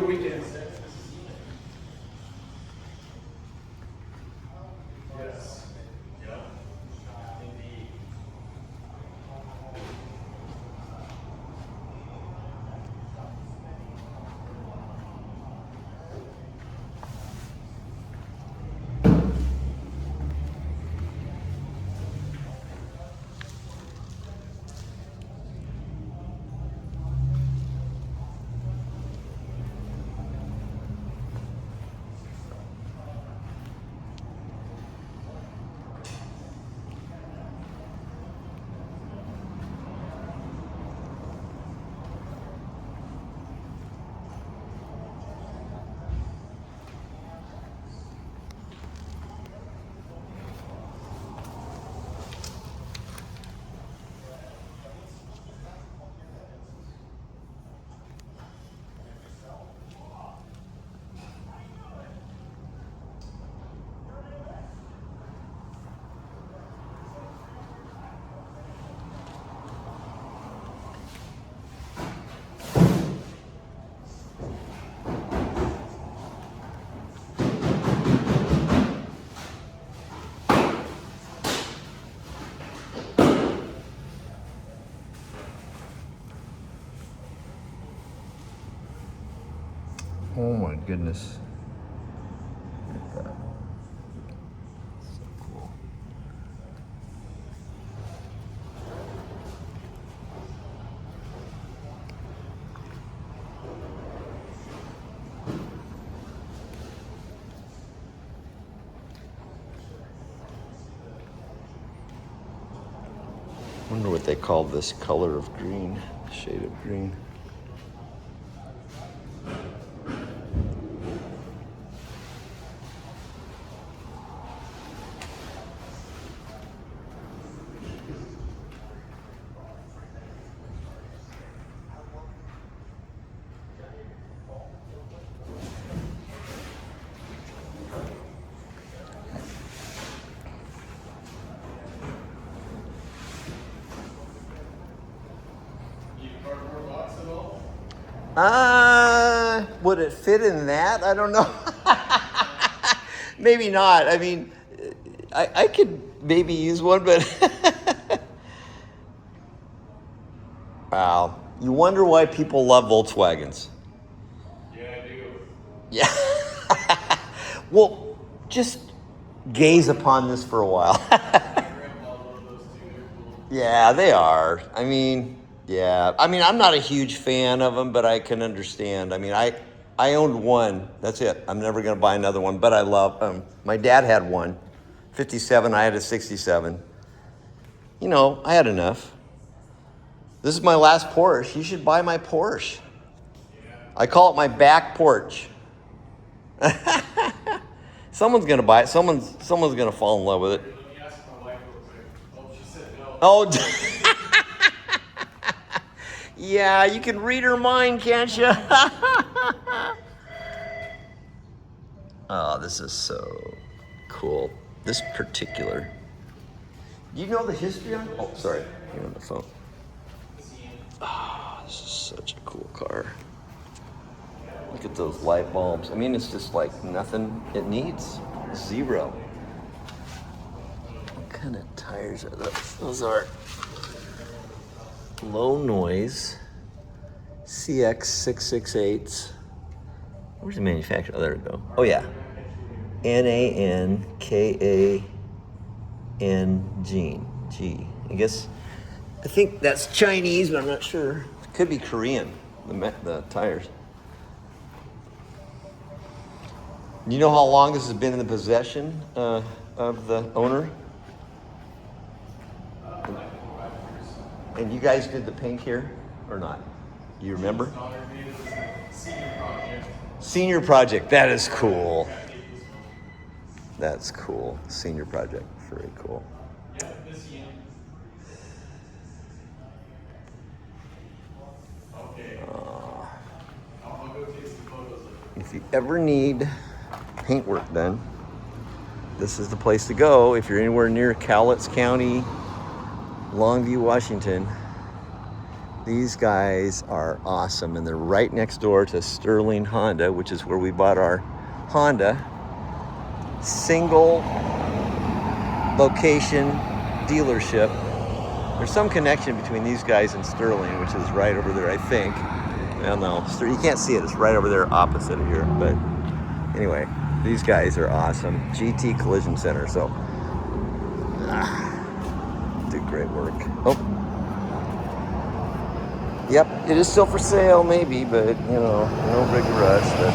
good weekend. Yes. Yeah. Indeed. Oh my goodness. Look at that. So cool. Wonder what they call this color of green, shade of green. Would it fit in that? I don't know. Maybe not. I mean, I could maybe use one, but wow. You wonder why people love Volkswagens. Yeah, I do. Yeah. Well, just gaze upon this for a while. My grandpa loved those two. They're cool. Yeah, they are. I mean, yeah. I mean, I'm not a huge fan of them, but I can understand. I mean, I owned one. That's it. I'm never going to buy another one, but I love them. My dad had one. 57, I had a 67. You know, I had enough. This is my last Porsche. You should buy my Porsche. I call it my back porch. Someone's going to buy it. Someone's going to fall in love with it. Let me ask my wife real quick. Oh, she said no. Oh, yeah, you can read her mind, can't you? Oh, this is so cool. This particular. Do you know the history on? Oh, sorry, you're on the phone. Oh, this is such a cool car. Look at those light bulbs. I mean, it's just like nothing it needs. Zero. What kind of tires are those? Those are low noise CX668s. Where's the manufacturer? Oh, there we go. Oh, yeah. N-A-N-K-A-N-G. I think that's Chinese, but I'm not sure. It could be Korean, the tires. Do you know how long this has been in the possession of the owner? And you guys did the paint here or not? You remember? Senior project. Senior project. That is cool. That's cool. Senior project. Very cool. Yeah, this year. Okay. I'll go take some photos of it. If you ever need paint work done, this is the place to go. If you're anywhere near Cowlitz County, Longview, Washington, These guys are awesome, and they're right next door to Sterling Honda, which is where we bought our Honda. Single location dealership. There's some connection between these guys and Sterling, which is right over there, I think. I don't know. You can't see it. It's right over there opposite of here. But anyway, these guys are awesome. GT Collision Center. So, do great work. Oh. Yep, it is still for sale, maybe, but, you know, no big rush. But